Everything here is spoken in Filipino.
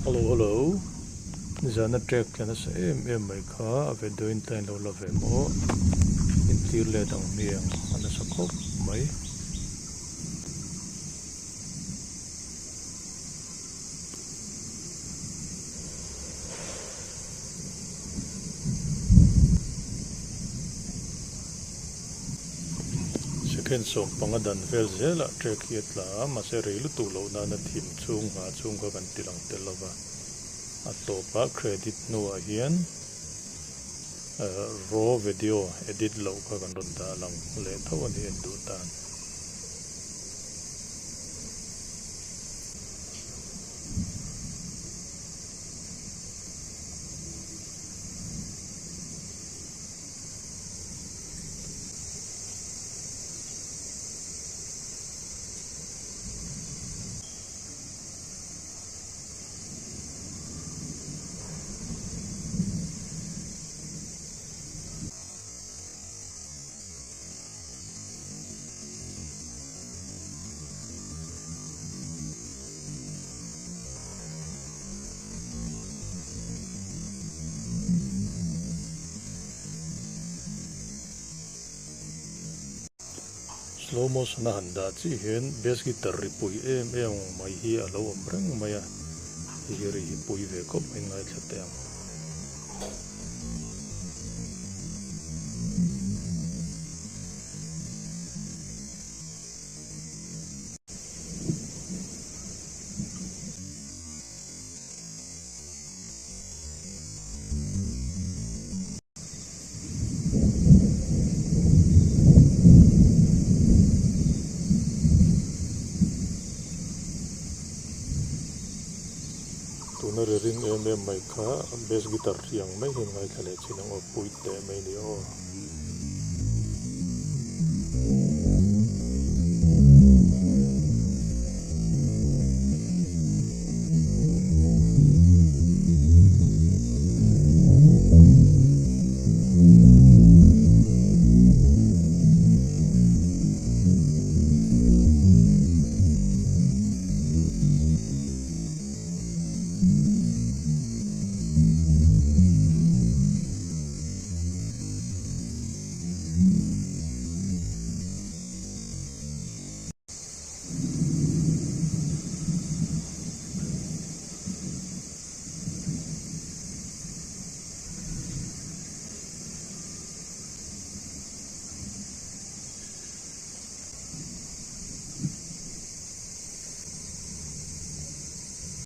Hello, hello. Zana trek kana sa mai kha ave doin tain lo love mo in tir le dang miang ana sa khop mai second song pangadan vel zela trek yet la ma se reilu tu lo na na thim chung ha chung ka kan tilang telova atopa credit no a hian raw video edit lo ka kan ron da lang le thawani en du tan slow motion na handa chi hian bass guitar ripui em mai hi alo omreng maya hi ri pui ve kop ngai thate tuna ring mai kha bass guitar yang mai hen ngai khale chinang o pui te mai ni o